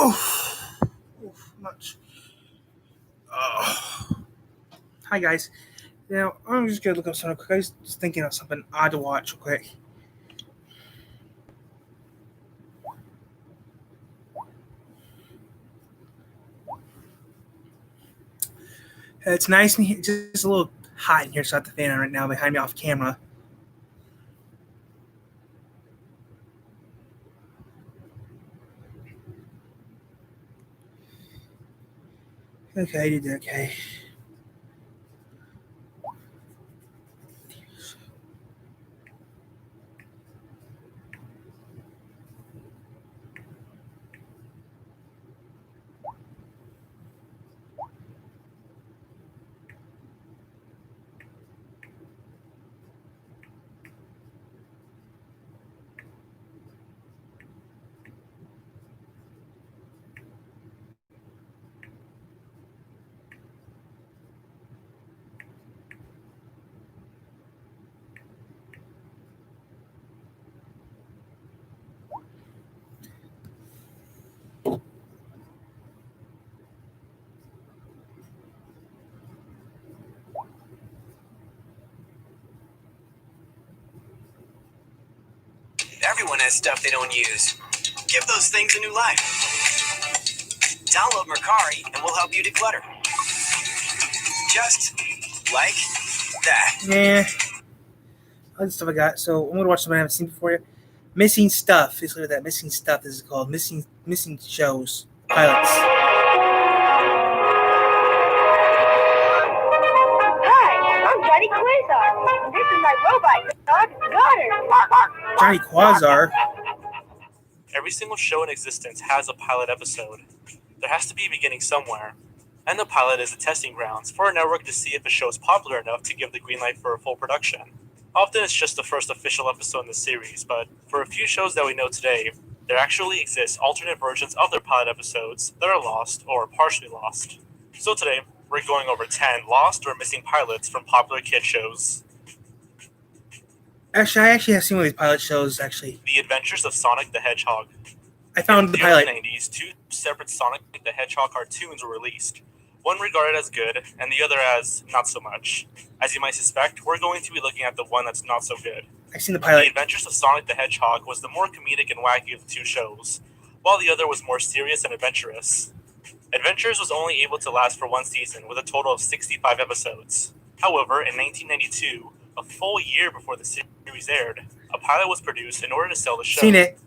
Oh, much. Oh. Hi guys. Now I'm just gonna look up something quick. I was just thinking of something odd to watch real quick. It's nice and it's just a little hot in here, so I have the fan on right now behind me off camera. Okay, I did that. Okay. Everyone has stuff they don't use. Give those things a new life. Download Mercari and we'll help you declutter. Just like that. Yeah. Other stuff I got. So I'm gonna watch something I haven't seen before yet. Missing Stuff. Basically what that Missing Stuff is called. Missing shows. Pilots. Hi, I'm Johnny Quasar. This is my robot dog, Gunner. Johnny Quasar. Every single show in existence has a pilot episode. There has to be a beginning somewhere, and the pilot is the testing grounds for a network to see if a show is popular enough to give the green light for a full production. Often it's just the first official episode in the series, but for a few shows that we know today, there actually exists alternate versions of their pilot episodes that are lost or partially lost. So today, we're going over 10 lost or missing pilots from popular kid shows. Actually, I have seen one of these pilot shows, actually. The Adventures of Sonic the Hedgehog. I found the pilot. In the 90s, two separate Sonic the Hedgehog cartoons were released. One regarded as good, and the other as not so much. As you might suspect, we're going to be looking at the one that's not so good. I've seen the pilot. The Adventures of Sonic the Hedgehog was the more comedic and wacky of the two shows, while the other was more serious and adventurous. Adventures was only able to last for one season, with a total of 65 episodes. However, in 1992, a full year before the series aired, a pilot was produced in order to sell the show. Seen it.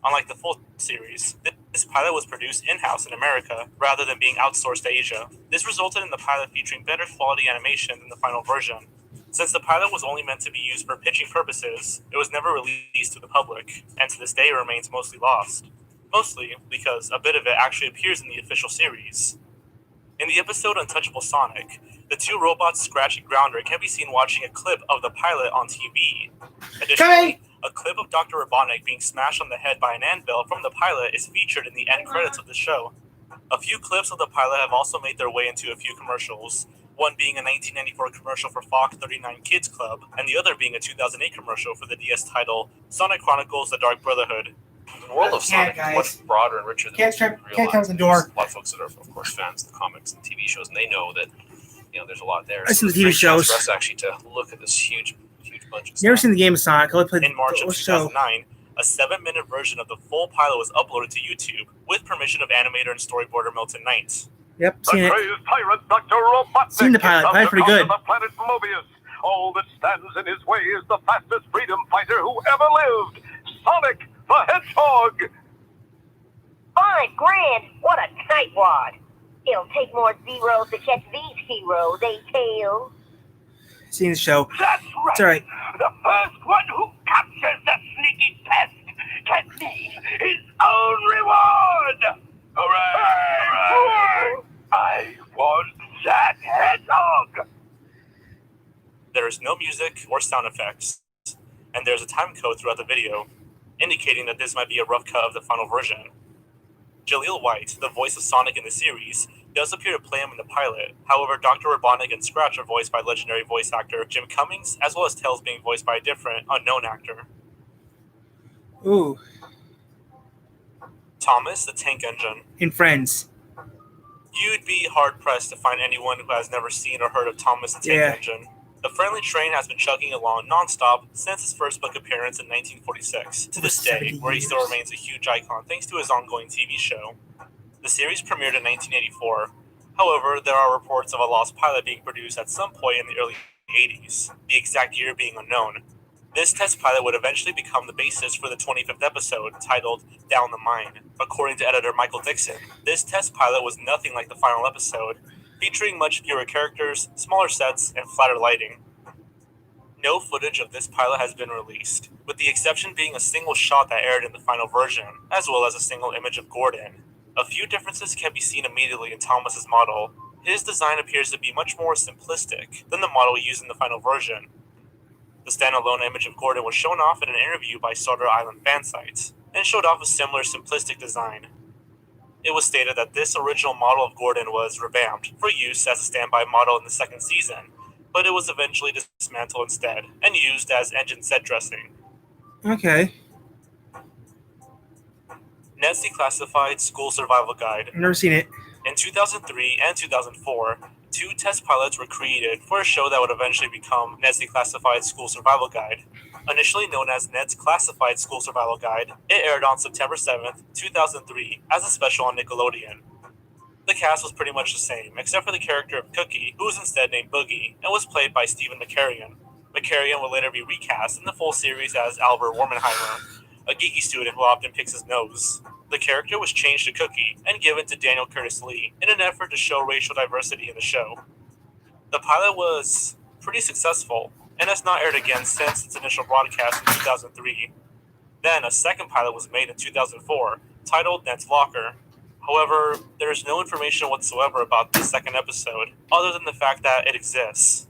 Unlike the full series, this pilot was produced in-house in America rather than being outsourced to Asia. This resulted in the pilot featuring better quality animation than the final version. Since the pilot was only meant to be used for pitching purposes, it was never released to the public, and to this day remains mostly lost. Mostly because a bit of it actually appears in the official series. In the episode Untouchable Sonic, the two robots Scratch and Grounder can be seen watching a clip of the pilot on TV. Additionally, a clip of Dr. Robotnik being smashed on the head by an anvil from the pilot is featured in the end credits of the show. A few clips of the pilot have also made their way into a few commercials, one being a 1994 commercial for Fox 39 Kids Club, and the other being a 2008 commercial for the DS title Sonic Chronicles: The Dark Brotherhood. The world of Sonic is much broader and richer than Can't come to the door. A lot of folks that are, of course, fans of the comics and TV shows, and they know that there's a lot there. I've seen the TV shows. For us actually to look at this huge bunch of stuff. You ever seen the game of Sonic? In March of 2009, a 7-minute version of the full pilot was uploaded to YouTube with permission of animator and storyboarder Milton Knight. Yep, seen it. Tyrant Dr. Robotnik Seen the pilot. Pilot's pretty good. The planet Mobius. All that stands in his way is the fastest freedom fighter who ever lived, Sonic the Hedgehog. Fine, grand. What a tightwad. It'll take more zeros to catch these heroes, Tails? Seen the show. That's right. It's alright. The first one who captures the sneaky pest can receive his own reward. Hooray! I want that hedgehog. There is no music or sound effects, and there's a time code throughout the video, indicating that this might be a rough cut of the final version. Jaleel White, the voice of Sonic in the series, does appear to play him in the pilot. However, Dr. Robotnik and Scratch are voiced by legendary voice actor Jim Cummings, as well as Tails being voiced by a different, unknown actor. Ooh. Thomas the Tank Engine. in Friends. You'd be hard-pressed to find anyone who has never seen or heard of Thomas the Tank Yeah. Engine. The friendly train has been chugging along non-stop since his first book appearance in 1946, to this day, 70 where he still years. remains a huge icon thanks to his ongoing TV show. The series premiered in 1984. However, there are reports of a lost pilot being produced at some point in the early 80s, the exact year being unknown. This test pilot would eventually become the basis for the 25th episode, titled Down the Mine. According to editor Michael Dixon, this test pilot was nothing like the final episode, featuring much fewer characters, smaller sets, and flatter lighting. No footage of this pilot has been released, with the exception being a single shot that aired in the final version, as well as a single image of Gordon. A few differences can be seen immediately in Thomas's model. His design appears to be much more simplistic than the model used in the final version. The standalone image of Gordon was shown off in an interview by Starter Island fansite, and showed off a similar simplistic design. It was stated that this original model of Gordon was revamped for use as a standby model in the second season, but it was eventually dismantled instead and used as engine set dressing. Okay. Ned's Declassified School Survival Guide. I've never seen it. In 2003 and 2004, 2 test pilots were created for a show that would eventually become Ned's Declassified School Survival Guide. Initially known as Ned's Classified School Survival Guide, it aired on September 7th, 2003 as a special on Nickelodeon. The cast was pretty much the same, except for the character of Cookie, who was instead named Boogie, and was played by Stephen McCarrion. McCarrion would later be recast in the full series as Albert Warmenheimer, a geeky student who often picks his nose. The character was changed to Cookie and given to Daniel Curtis Lee in an effort to show racial diversity in the show. The pilot was pretty successful, and has not aired again since its initial broadcast in 2003. Then a second pilot was made in 2004, titled Ned's Locker. However, there is no information whatsoever about the second episode, other than the fact that it exists.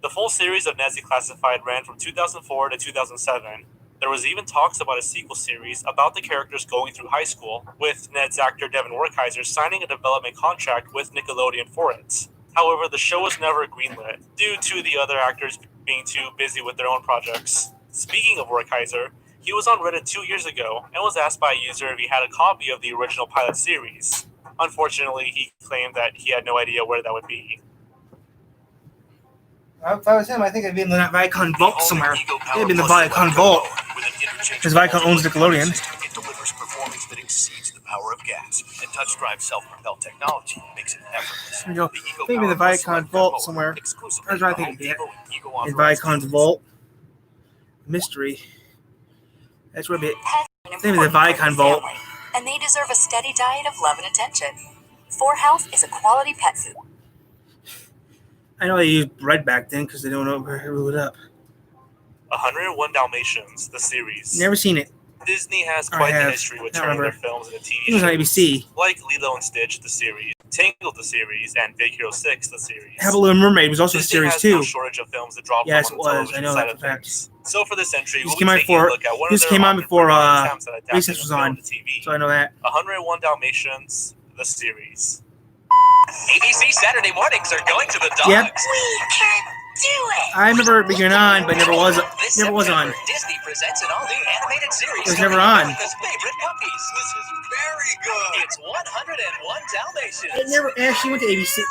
The full series of Ned's Declassified ran from 2004 to 2007. There was even talks about a sequel series about the characters going through high school, with Ned's actor Devin Werkheiser signing a development contract with Nickelodeon for it. However, the show was never greenlit, due to the other actors being too busy with their own projects. Speaking of Werkheiser, he was on Reddit 2 years ago and was asked by a user if he had a copy of the original pilot series. Unfortunately, he claimed that he had no idea where that would be. If I was him, I think it'd be in the Viacom vault somewhere. It'd be in the Viacom vault. Because Viacom owns Nickelodeon. It delivers performance that exceeds the power of gas, and TouchDrive self-propelled technology makes it effortless. There you go. The Ego Maybe the Power Viacom Select vault motor, somewhere. exclusively That's what I from think it'd be at. Home Depot and Ego In authorized Viacom's dealers. vault. Mystery. That's where it'd be. Pets are Maybe the important part of Viacom the vault. family, and they deserve a steady diet of love and attention. 4Health is a quality pet food. I know they used bread back then because they don't know where to roll it up. 101 Dalmatians, the series. Never seen it. Disney has I quite the have. history with I turning their remember. films into TV It was on shows, ABC. like Lilo and Stitch, the series, Tangled, the series, and Big Hero 6, the series. Have a Little Mermaid was also a Disney series has no too. shortage of films that drop Yes, on it the was. television I know side that of for a fact. things. So for this entry, This we'll came be on taking a before- look at one this of their came on often before, forgotten attempts at adapting Recess a was film on. to TV. So I know that. 101 Dalmatians, the series. ABC Saturday mornings are going to the dogs. Yep. We can do it! I remember it being on, but never was. This Never was on. September, Disney presents an all-new animated series. It was never on. America's favorite puppies. This is very good. It's 101 Dalmatians. It never actually went to ABC.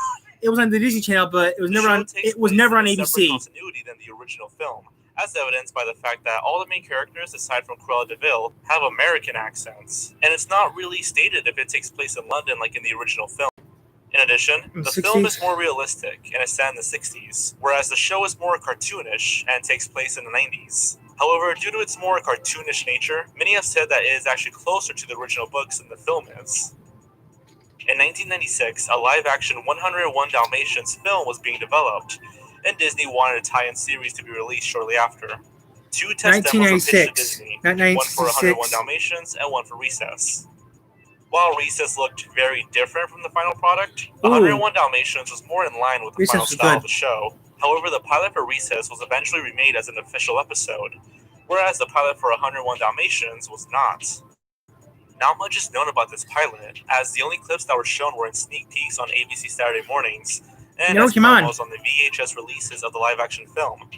It was on the Disney Channel, but it was never The show on. takes It was place never in on a separate ABC. continuity than the original film, as evidenced by the fact that all the main characters, aside from Cruella de Vil, have American accents, and it's not really stated if it takes place in London like in the original film. In addition, In the the film 60s? is more realistic and is set in the 60s, whereas the show is more cartoonish and takes place in the 90s. However, due to its more cartoonish nature, many have said that it is actually closer to the original books than the film is. In 1996, a live-action 101 Dalmatians film was being developed, and Disney wanted a tie-in series to be released shortly after. 2 test demos were pitched to 1996, Disney, not one for 101 1996. Dalmatians and one for Recess. While Recess looked very different from the final product, Ooh. 101 Dalmatians was more in line with the Recess final was style good. of the show. However, the pilot for Recess was eventually remade as an official episode, whereas the pilot for 101 Dalmatians was not. Not much is known about this pilot, as the only clips that were shown were in sneak peeks on ABC Saturday mornings, and Never as came on. promos on the VHS releases of the live-action film,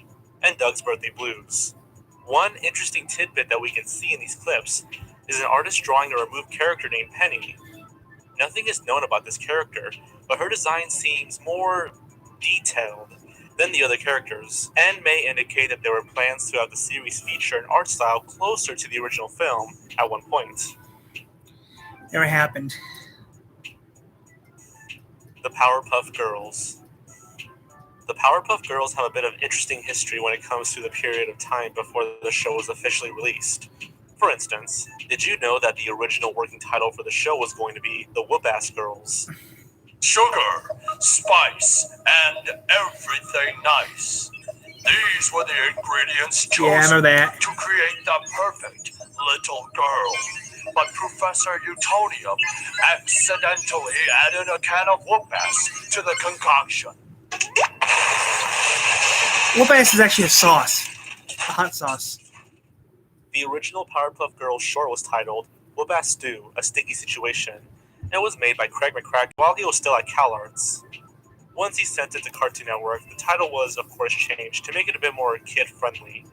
and Doug's Birthday Blues. One interesting tidbit that we can see in these clips is an artist drawing a removed character named Penny. Nothing is known about this character, but her design seems more detailed than the other characters, and may indicate that there were plans to have the series feature an art style closer to the original film at one point. Never happened. The Powerpuff Girls. The Powerpuff Girls have a bit of interesting history when it comes to the period of time before the show was officially released. For instance, did you know that the original working title for the show was going to be The Whoop-Ass Girls? Sugar, spice, and everything nice. These were the ingredients Yeah, I chosen remember that. to create the perfect little girl. But Professor Utonium accidentally added a can of whoop-ass to the concoction. Whoop-Ass is actually a sauce. A hot sauce. The original Powerpuff Girls short was titled Whoop-Ass Stew, A Sticky Situation, and was made by Craig McCracken while he was still at CalArts. Once he sent it to Cartoon Network, the title was, of course, changed to make it a bit more kid-friendly.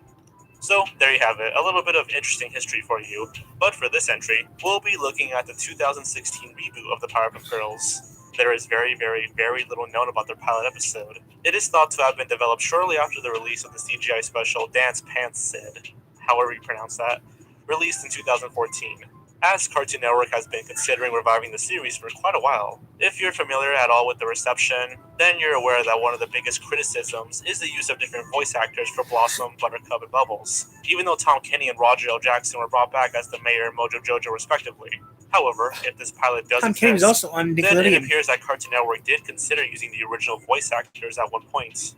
So, there you have it, a little bit of interesting history for you, but for this entry, we'll be looking at the 2016 reboot of the Powerpuff Girls. There is very, very, very little known about their pilot episode. It is thought to have been developed shortly after the release of the CGI special Dance Pants Sid, however you pronounce that, released in 2014, as Cartoon Network has been considering reviving the series for quite a while. If you're familiar at all with the reception, then you're aware that one of the biggest criticisms is the use of different voice actors for Blossom, Buttercup, and Bubbles, even though Tom Kenny and Roger L. Jackson were brought back as the mayor and Mojo Jojo respectively. However, if this pilot does Tom Kenny was exist, also on then it Nickelodeon. appears that Cartoon Network did consider using the original voice actors at one point.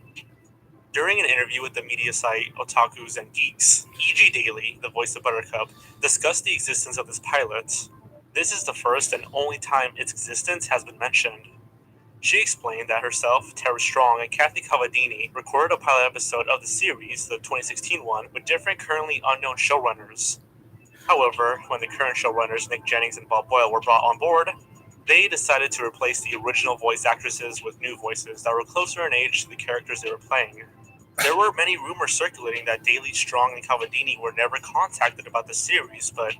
During an interview with the media site Otakus and Geeks, E.G. Daily, the voice of Buttercup, discussed the existence of this pilot. This is the first and only time its existence has been mentioned. She explained that herself, Tara Strong, and Kathy Cavadini recorded a pilot episode of the series, the 2016 one, with different currently unknown showrunners. However, when the current showrunners Nick Jennings and Bob Boyle were brought on board, they decided to replace the original voice actresses with new voices that were closer in age to the characters they were playing. There were many rumors circulating that Daly, Strong, and Cavadini were never contacted about the series, but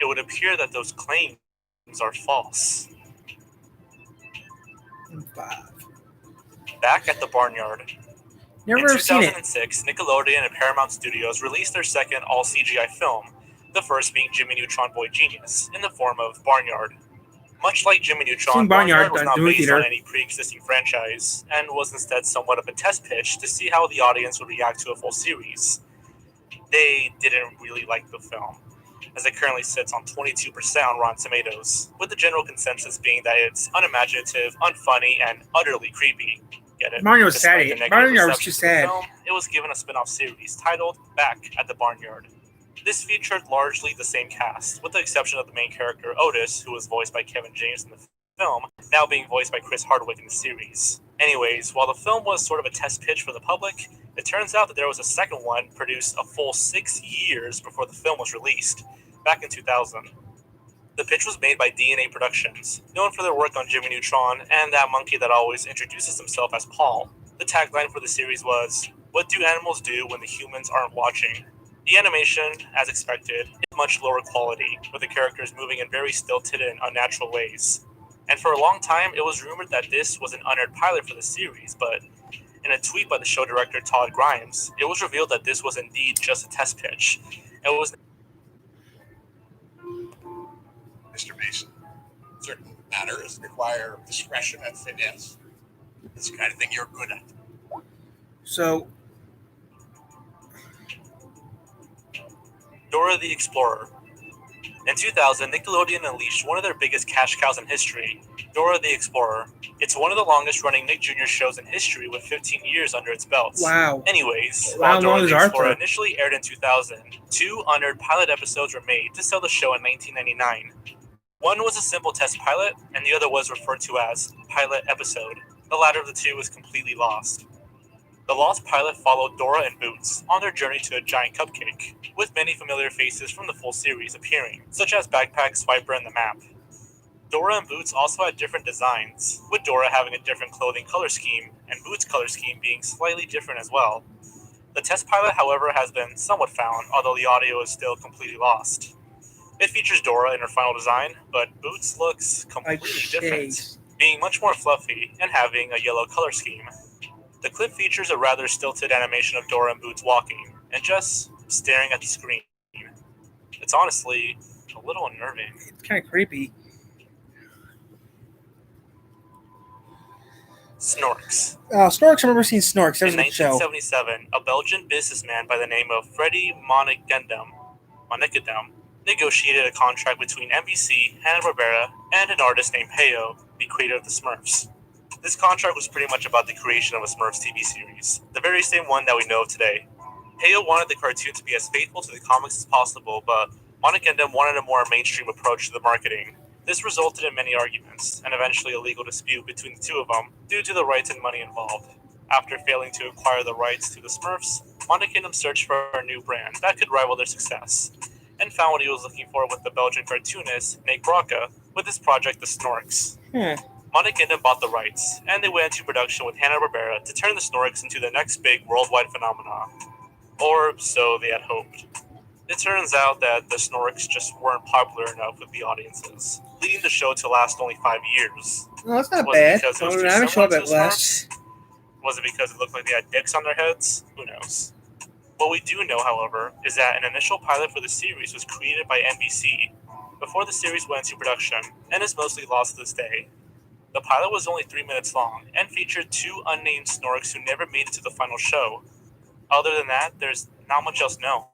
it would appear that those claims are false. Back at the Barnyard. Never In seen it. 2006, Nickelodeon and Paramount Studios released their second all-CGI film, the first being Jimmy Neutron Boy Genius, in the form of Barnyard. Much like Jimmy Neutron, Seen Barnyard Barnyard was on not movie based theater. on any pre-existing franchise, and was instead somewhat of a test pitch to see how the audience would react to a full series. They didn't really like the film, as it currently sits on 22% on Rotten Tomatoes, with the general consensus being that it's unimaginative, unfunny, and utterly creepy. Get it? Barnyard was Despite sad. the negative Barnyard was reception too to the sad. film, it was given a spin-off series titled Back at the Barnyard. This featured largely the same cast, with the exception of the main character Otis, who was voiced by Kevin James in the film, now being voiced by Chris Hardwick in the series. Anyways, while the film was sort of a test pitch for the public, it turns out that there was a second one produced a full 6 years before the film was released, back in 2000. The pitch was made by DNA Productions, known for their work on Jimmy Neutron and that monkey that always introduces himself as Paul. The tagline for the series was, "What do animals do when the humans aren't watching?" The animation, as expected, is much lower quality, with the characters moving in very stilted and unnatural ways. And for a long time, it was rumored that this was an unaired pilot for the series, but in a tweet by the show director Todd Grimes, it was revealed that this was indeed just a test pitch. It was Mr. Mason, certain matters require discretion and finesse. It's the kind of thing you're good at. So, Dora the Explorer. In 2000, Nickelodeon unleashed one of their biggest cash cows in history, Dora the Explorer. It's one of the longest running Nick Jr. shows in history with 15 years under its belt. wow. Anyways, How while long Dora is the Explorer Arthur? initially aired in 2000, 2 unaired pilot episodes were made to sell the show in 1999. One was a simple test pilot, and the other was referred to as pilot episode. The latter of the two was completely lost. The lost pilot followed Dora and Boots on their journey to a giant cupcake, with many familiar faces from the full series appearing, such as Backpack, Swiper, and the map. Dora and Boots also had different designs, with Dora having a different clothing color scheme, and Boots' color scheme being slightly different as well. The test pilot, however, has been somewhat found, although the audio is still completely lost. It features Dora in her final design, but Boots looks Like completely different, shades. being much more fluffy and having a yellow color scheme. The clip features a rather stilted animation of Dora and Boots walking and just staring at the screen. It's honestly a little unnerving. It's kind of creepy. Snorks. Snorks, I remember seeing Snorks. That was In a good show. 1977, a Belgian businessman by the name of Freddy Monnickendam negotiated a contract between NBC, Hanna-Barbera, and an artist named Heyo, the creator of the Smurfs. This contract was pretty much about the creation of a Smurfs TV series, the very same one that we know of today. Heyo wanted the cartoon to be as faithful to the comics as possible, but Monnickendam wanted a more mainstream approach to the marketing. This resulted in many arguments, and eventually a legal dispute between the two of them due to the rights and money involved. After failing to acquire the rights to the Smurfs, Monnickendam searched for a new brand that could rival their success, and found what he was looking for with the Belgian cartoonist Nick Brocka with his project The Snorks. Monnickendam bought the rights, and they went into production with Hanna-Barbera to turn the Snorks into the next big worldwide phenomenon. Or so they had hoped. It turns out that the Snorks just weren't popular enough with the audiences, leading the show to last only 5 years. No, that's not Was it bad. because it was too I haven't similar shown to that the less. Was it because it looked like they had dicks on their heads? Who knows? What we do know, however, is that an initial pilot for the series was created by NBC before the series went into production, and is mostly lost to this day. The pilot was only 3 minutes long, and featured 2 unnamed Snorks who never made it to the final show. Other than that, there's not much else known.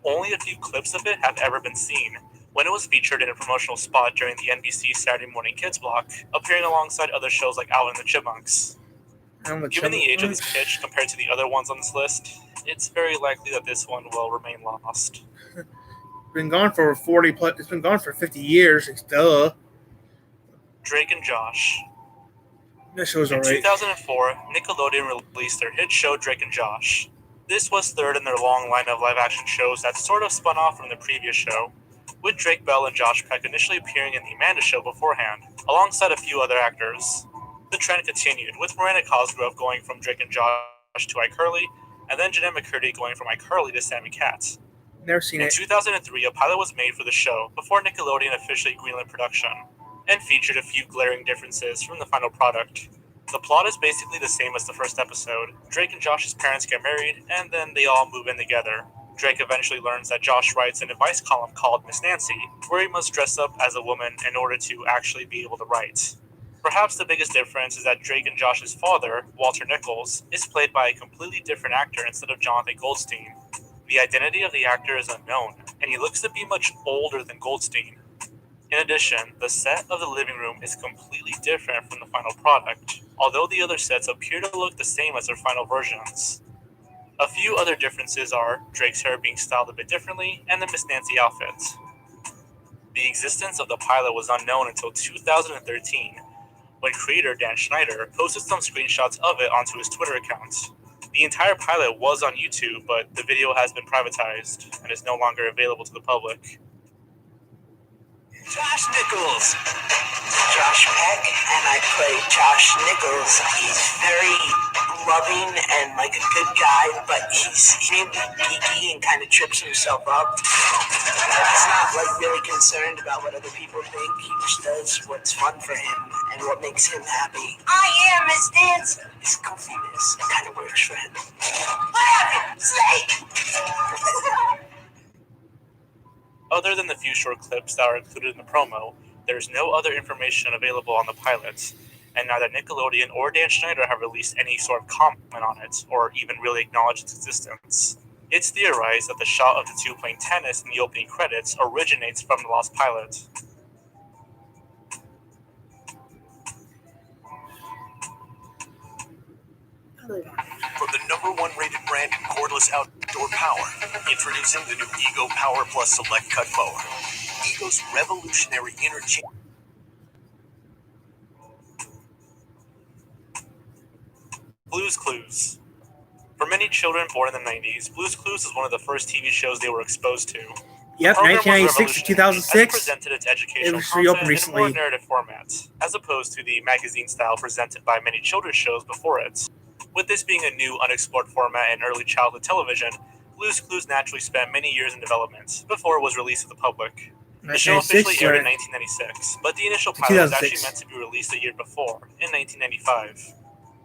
Only a few clips of it have ever been seen, when it was featured in a promotional spot during the NBC Saturday Morning Kids block, appearing alongside other shows like Alvin and the Chipmunks. Given the age of this pitch compared to the other ones on this list, it's very likely that this one will remain lost. Been gone for 40 plus. It's been gone for 50 years. It's duh. Drake and Josh. That show's In alright. 2004, Nickelodeon released their hit show Drake and Josh. This was third in their long line of live-action shows that sort of spun off from the previous show, with Drake Bell and Josh Peck initially appearing in The Amanda Show beforehand, alongside a few other actors. The trend continued, with Miranda Cosgrove going from Drake and Josh to iCarly, and then Jeanette McCurdy going from iCarly to Sammy Katz. Never seen In it. 2003, a pilot was made for the show before Nickelodeon officially greenlit production, and featured a few glaring differences from the final product. The plot is basically the same as the first episode. Drake and Josh's parents get married, and then they all move in together. Drake eventually learns that Josh writes an advice column called Miss Nancy, where he must dress up as a woman in order to actually be able to write. Perhaps the biggest difference is that Drake and Josh's father, Walter Nichols, is played by a completely different actor instead of Jonathan Goldstein. The identity of the actor is unknown, and he looks to be much older than Goldstein. In addition, the set of the living room is completely different from the final product, although the other sets appear to look the same as their final versions. A few other differences are Drake's hair being styled a bit differently, and the Miss Nancy outfit. The existence of the pilot was unknown until 2013, when creator Dan Schneider posted some screenshots of it onto his Twitter account. The entire pilot was on YouTube, but the video has been privatized and is no longer available to the public. Josh Nichols. Josh Peck, and I play Josh Nichols. He's very loving and like a good guy, but he's really geeky and kind of trips himself up. He's not like really concerned about what other people think. He just does what's fun for him and what makes him happy. I am Miss Nancy. His goofiness kind of works for him. What happened? Snake! Other than the few short clips that are included in the promo, there is no other information available on the pilot, and neither Nickelodeon or Dan Schneider have released any sort of comment on it, or even really acknowledged its existence. It's theorized that the shot of the two playing tennis in the opening credits originates from the lost pilot. From the #1 rated brand in cordless outdoor power, introducing the new Ego Power Plus Select Cut Mower. Ego's revolutionary interchange. Blue's Clues. For many children born in the 90s, Blue's Clues is one of the first TV shows they were exposed to. Yep, The program was 1996 to revolutionary as it 2006. presented its educational It was reopened content in a more recently. narrative format, as opposed to the magazine style presented by many children's shows before it. With this being a new, unexplored format in early childhood television, Blue's Clues naturally spent many years in development before it was released to the public. The show officially aired in 1996, but the initial pilot was actually meant to be released a year before, in 1995.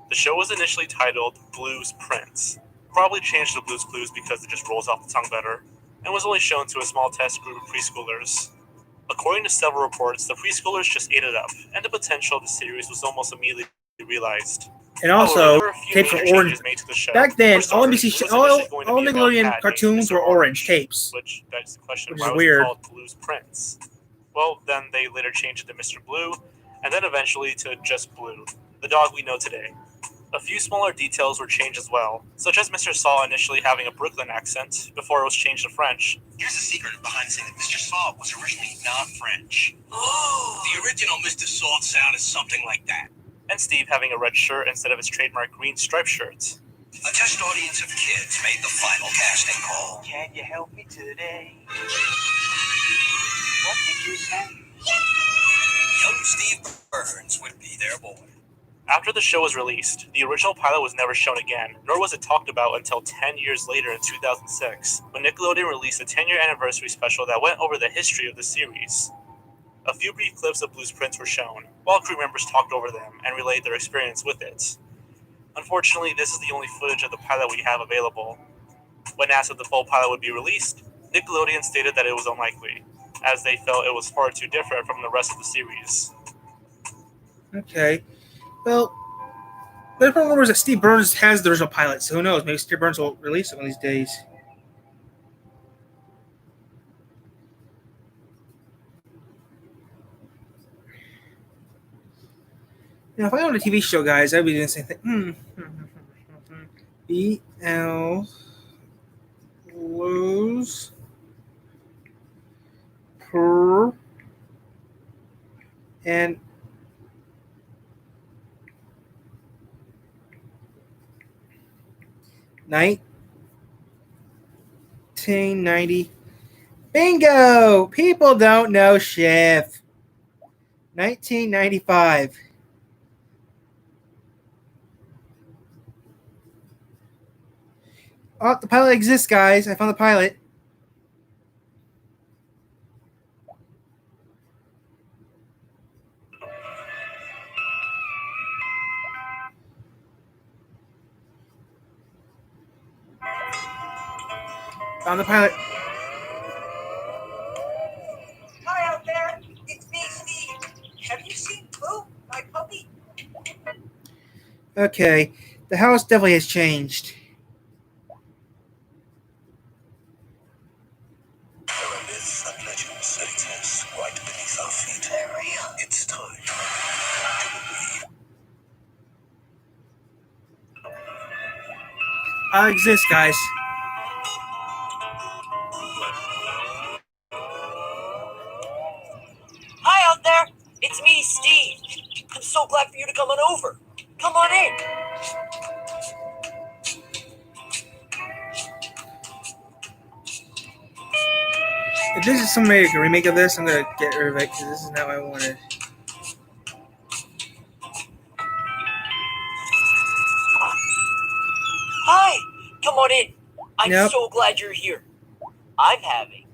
The show was initially titled Blue's Prince, probably changed to Blue's Clues because it just rolls off the tongue better, and was only shown to a small test group of preschoolers. According to several reports, the preschoolers just ate it up, and the potential of the series was almost immediately realized. And also, tapes were orange. Made to the show. Back then, all all Nickelodeon cartoons were orange tapes. Which begs the question, which why is was weird. it called Blue's Prince? Well, then they later changed it to Mr. Blue, and then eventually to just Blue, the dog we know today. A few smaller details were changed as well, such as Mr. Saw initially having a Brooklyn accent before it was changed to French. Here's the secret behind saying that Mr. Salt was originally not French. Oh, The original Mr. Salt sounded something like that. And Steve having a red shirt instead of his trademark green striped shirt. A test audience of kids made the final casting call. Can you help me today? What did you say? Young Steve Burns would be their boy. After the show was released, the original pilot was never shown again, nor was it talked about until 10 years later in 2006, when Nickelodeon released a 10-year anniversary special that went over the history of the series. A few brief clips of Blue's Prince were shown, while crew members talked over them and relayed their experience with it. Unfortunately, this is the only footage of the pilot we have available. When asked if the full pilot would be released, Nickelodeon stated that it was unlikely, as they felt it was far too different from the rest of the series. Okay. Well, there's rumors that Steve Burns has the original pilot, so who knows? Maybe Steve Burns will release it one of these days. Now, if I owned a TV show, guys, I'd be doing the same thing. BL Blues per and night 1990. Bingo! People don't know Chef. 1995. Oh, the pilot exists, guys. I found the pilot. Found the pilot. Hi out there, it's me, Steve. Have you seen Blue, my puppy? Okay, the house definitely has changed. There are myths and legends that exist right beneath our feet. They're real. It's time to believe. I exist, guys. Hi out there, it's me, Steve. I'm so glad for you to come on over. Come on in. If this is some remake of this, I'm gonna get rid of it because this is not what I wanted. Hi, come on in. I'm Nope. so glad you're here. I'm having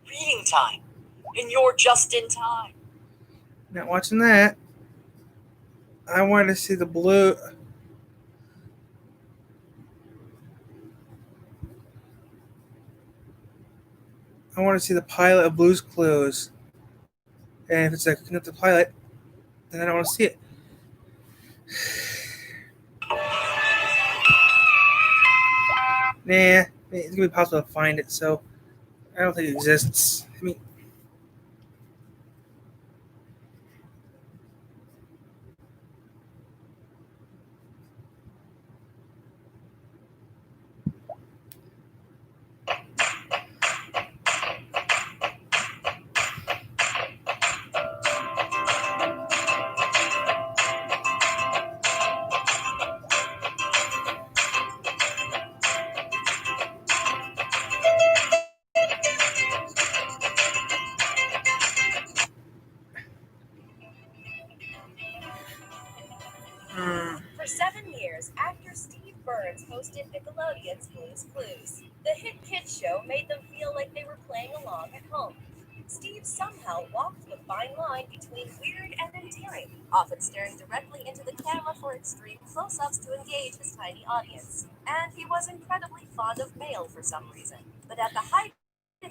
reading time, and you're just in time. Not watching that. I wanted to see the blue. I want to see the pilot of Blue's Clues. And if it's like the pilot, then I don't want to see it. Nah, it's gonna be possible to find it, so I don't think it exists. I mean, For 7 years, actor Steve Burns hosted Nickelodeon's Blue's Clues. The hit kids show made them feel like they were playing along at home. Steve somehow walked the fine line between weird and endearing, often staring directly into the camera for extreme close-ups to engage his tiny audience. And he was incredibly fond of mail for some reason. But at the height